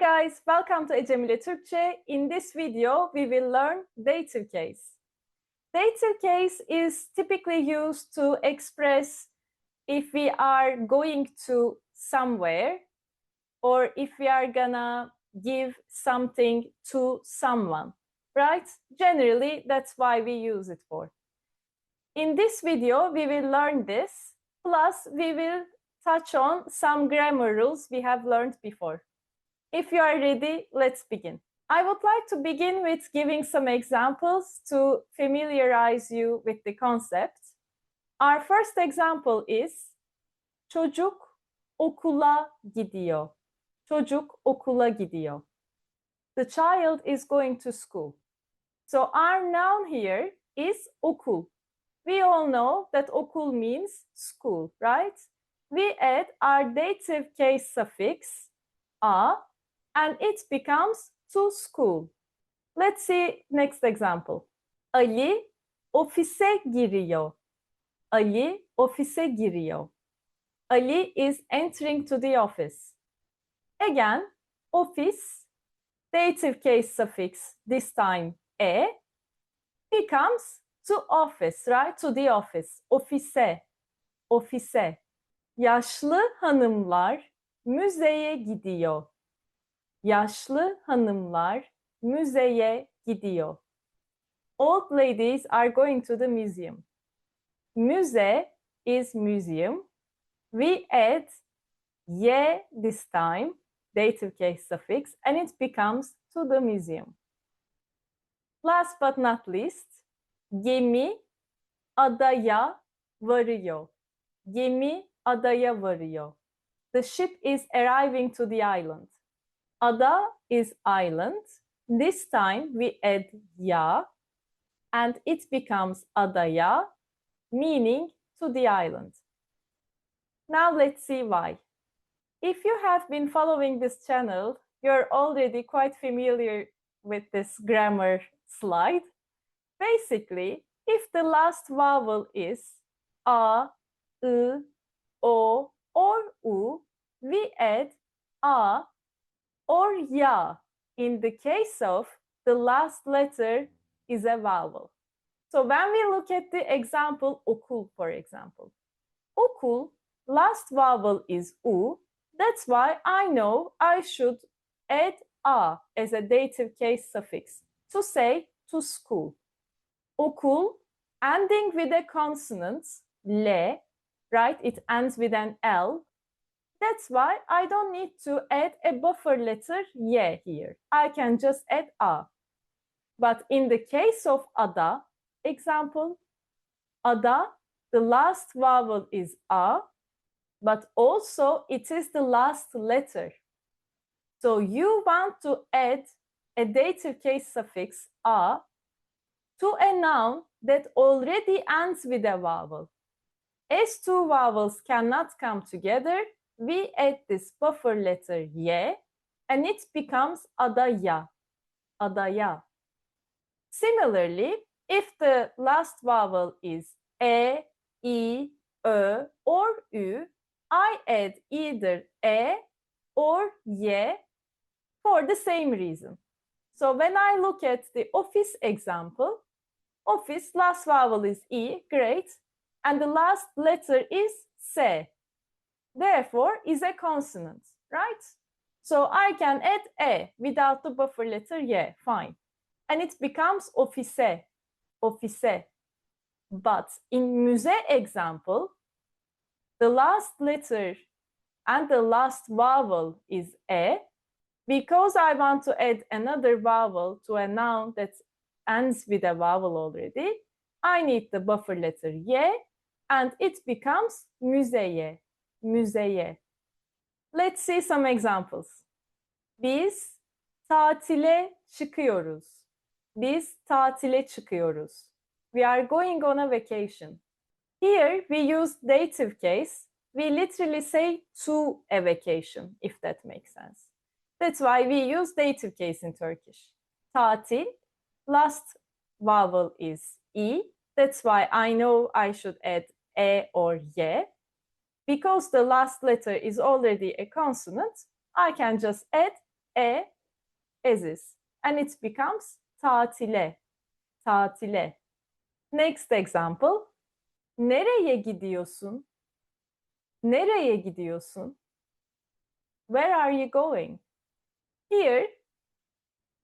guys, welcome to Ecemile Türkçe. In this video, we will learn dative case. Dative case is typically used to express if we are going to somewhere or if we are gonna give something to someone, right? Generally, that's why we use it for. In this video, we will learn this, plus we will touch on some grammar rules we have learned before. If you are ready, let's begin. I would like to begin with giving some examples to familiarize you with the concept. Our first example is çocuk okula gidiyor. Çocuk okula gidiyor. The child is going to school. So our noun here is okul. We all know that okul means school, right? We add our dative case suffix a and it becomes to school. Let's see next example. Ali ofise giriyor. Ali ofise giriyor. Ali is entering to the office. Again, office, dative case suffix, this time e, becomes to office, right? To the office. Ofise, ofise. Yaşlı hanımlar müzeye gidiyor. Yaşlı hanımlar müzeye gidiyor. Old ladies are going to the museum. Müze is museum. We add ye this time, dative case suffix, and it becomes to the museum. Last but not least, gemi adaya varıyor. Gemi adaya varıyor. The ship is arriving to the island. Ada is island. This time we add ya and it becomes adaya, meaning to the island. Now let's see why. If you have been following this channel, you're already quite familiar with this grammar slide. Basically, if the last vowel is a, I, o, or u, we add a or ya in the case of the last letter is a vowel. So when we look at the example okul, for example, okul, last vowel is u. That's why I know I should add a as a dative case suffix to say to school. Okul, ending with a consonant, le, right? It ends with an L. That's why I don't need to add a buffer letter ye here. I can just add a. But in the case of ada, example, ada, the last vowel is a, but also it is the last letter. So you want to add a dative case suffix a to a noun that already ends with a vowel. As two vowels cannot come together, we add this buffer letter ye and it becomes adaya, adaya. Similarly, if the last vowel is e, I, ö, or ü, I add either e or ye for the same reason. So when I look at the office example, office last vowel is I, great, and the last letter is se. Therefore, is a consonant, right? So I can add e without the buffer letter ye, fine. And it becomes ofise, ofise. But in müze example, the last letter and the last vowel is e. Because I want to add another vowel to a noun that ends with a vowel already, I need the buffer letter ye, and it becomes müzeye, müzeye. Let's see some examples. Biz tatile çıkıyoruz. Biz tatile çıkıyoruz. We are going on a vacation. Here we use dative case. We literally say to a vacation, if that makes sense. That's why we use dative case in Turkish. Tatil, last vowel is I. That's why I know I should add e or ye. Because the last letter is already a consonant, I can just add as is. And it becomes tatile, tatile. Next example. Nereye gidiyorsun? Nereye gidiyorsun? Where are you going? Here,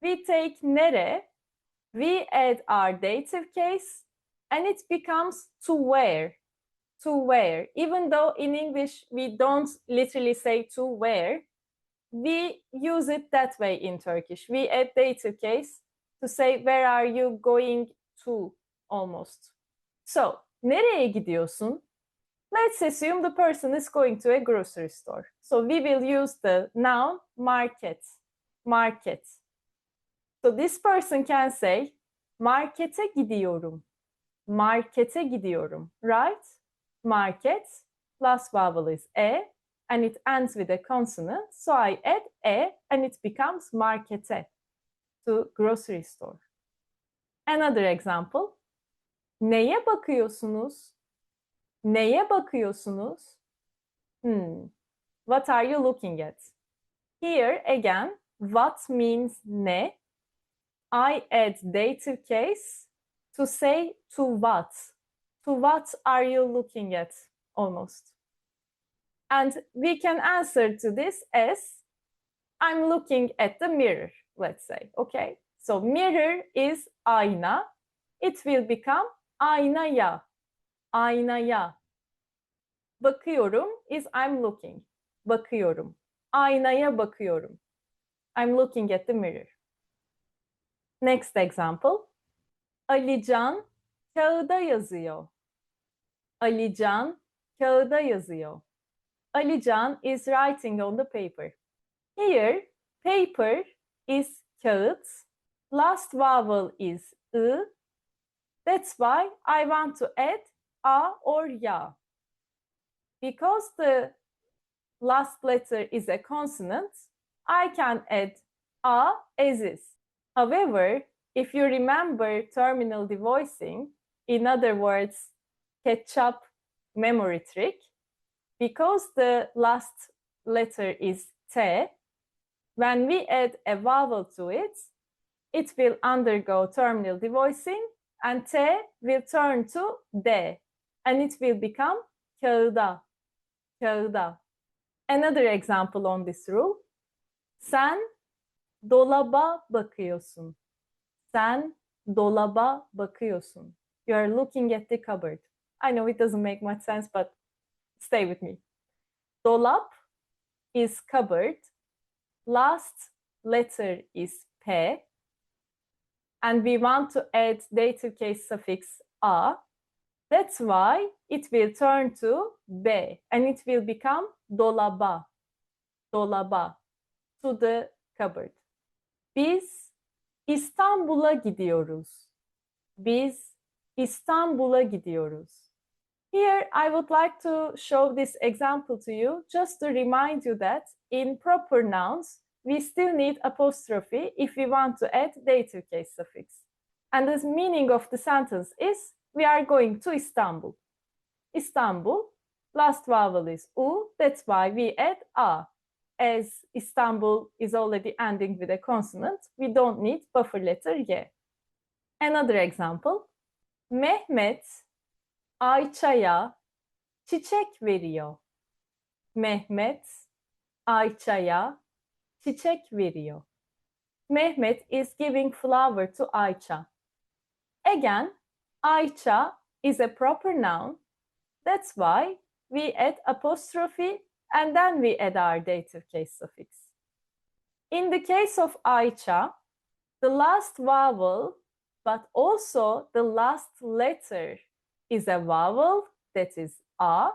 we take nere, we add our dative case, and it becomes to where. To where. Even though in English we don't literally say to where, we use it that way in Turkish. We add dative case to say where are you going to almost. So, nereye gidiyorsun? Let's assume the person is going to a grocery store. So we will use the noun market. Market. So this person can say, markete gidiyorum. Markete gidiyorum, right? Market, last vowel is e, and it ends with a consonant. So I add e, and it becomes markete, to grocery store. Another example. Neye bakıyorsunuz? Neye bakıyorsunuz? What are you looking at? Here again, what means ne? I add dative case to say to what. To what are you looking at? Almost. And we can answer to this as I'm looking at the mirror, let's say, okay? So mirror is ayna. It will become aynaya. Aynaya. Bakıyorum is I'm looking. Bakıyorum. Aynaya bakıyorum. I'm looking at the mirror. Next example. Alican kağıda yazıyor. Alican kağıda yazıyor. Alican is writing on the paper. Here, paper is kağıt. Last vowel is I. That's why I want to add a or ya. Because the last letter is a consonant, I can add a as is. However, if you remember terminal devoicing, in other words, ketchup memory trick, because the last letter is te, when we add a vowel to it, it will undergo terminal devoicing and te will turn to de, and it will become kağıda, kağıda. Another example on this rule. Sen dolaba bakıyorsun. Sen dolaba bakıyorsun. You are looking at the cupboard. I know it doesn't make much sense, but stay with me. Dolap is cupboard. Last letter is p. And we want to add dative case suffix a. That's why it will turn to b and it will become dolaba. Dolaba. To the cupboard. Biz İstanbul'a gidiyoruz. Biz İstanbul'a gidiyoruz. Here, I would like to show this example to you just to remind you that in proper nouns, we still need apostrophe if we want to add dative case suffix. And the meaning of the sentence is, we are going to Istanbul. Istanbul, last vowel is U, that's why we add a. As Istanbul is already ending with a consonant, we don't need buffer letter Y. Another example. Mehmet Ayça'ya çiçek veriyor. Mehmet Ayça'ya çiçek veriyor. Mehmet is giving flower to Ayça. Again, Ayça is a proper noun. That's why we add apostrophe and then we add our dative case suffix. In the case of Ayça, the last vowel, but also the last letter is a vowel, that is a.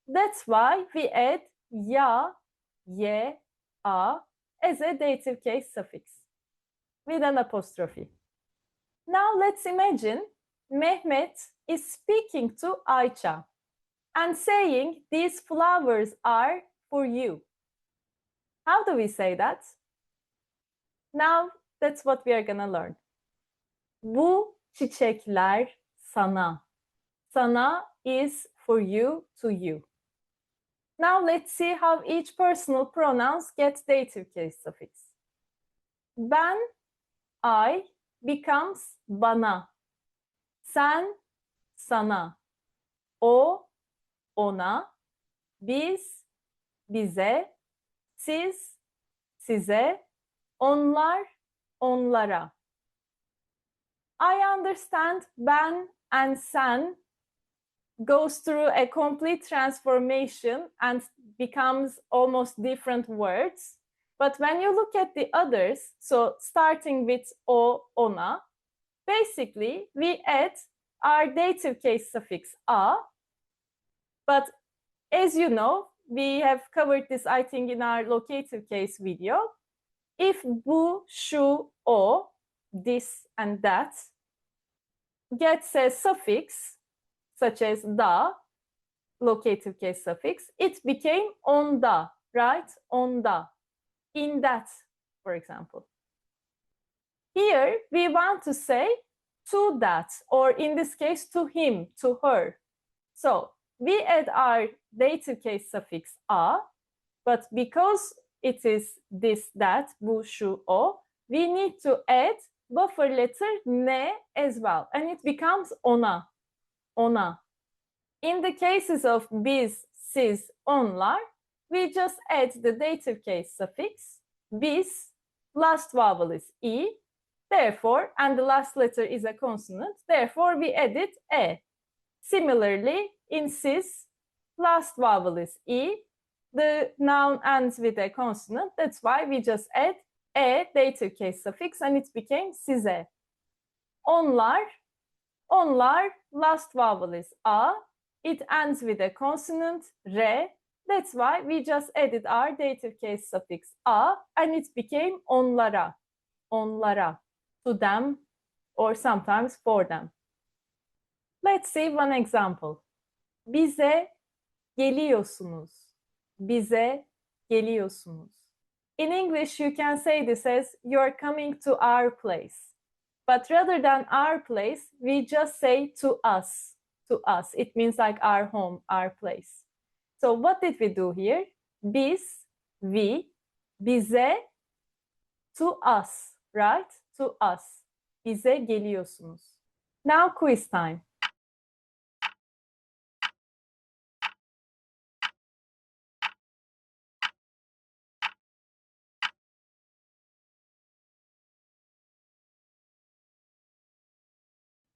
That's why we add ya, ye, a as a dative case suffix with an apostrophe. Now let's imagine Mehmet is speaking to Ayça and saying these flowers are for you. How do we say that? Now that's what we are gonna learn. Bu çiçekler sana. Sana is for you, to you. Now let's see how each personal pronouns get dative case suffix. Ben, I becomes bana. Sen, sana. O, ona. Biz, bize. Siz, size. Onlar, onlara. I understand ben and sen goes through a complete transformation and becomes almost different words. But when you look at the others, so starting with o, ona, basically we add our dative case suffix a. But as you know, we have covered this, I think, in our locative case video. If bu, şu, o, this and that gets a suffix, such as da, locative case suffix, it became onda, right? Onda, in that, for example. Here, we want to say to that, or in this case, to him, to her. So we add our dative case suffix a, but because it is this, that, bu, şu, o, we need to add buffer letter ne as well, and it becomes ona, ona. In the cases of biz, siz, onlar, we just add the dative case suffix, biz, last vowel is e, therefore, and the last letter is a consonant, therefore we added e. Similarly, in siz, last vowel is e, the noun ends with a consonant, that's why we just add e, dative case suffix, and it became size. Onlar, onlar, last vowel is a, it ends with a consonant, re, that's why we just added our dative case suffix a, and it became onlara, onlara, to them, or sometimes for them. Let's see one example. Bize geliyorsunuz. Bize geliyorsunuz. In English, you can say this as you're coming to our place. But rather than our place, we just say to us. To us. It means like our home, our place. So what did we do here? Biz, we, bize, to us, right? To us. Bize geliyorsunuz. Now quiz time.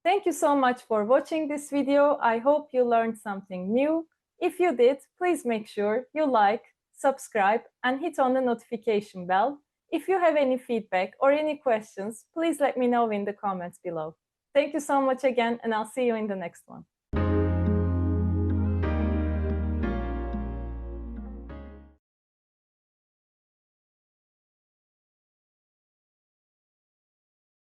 Thank you so much for watching this video. I hope you learned something new. If you did, please make sure you like, subscribe, and hit on the notification bell. If you have any feedback or any questions, please let me know in the comments below. Thank you so much again, and I'll see you in the next one.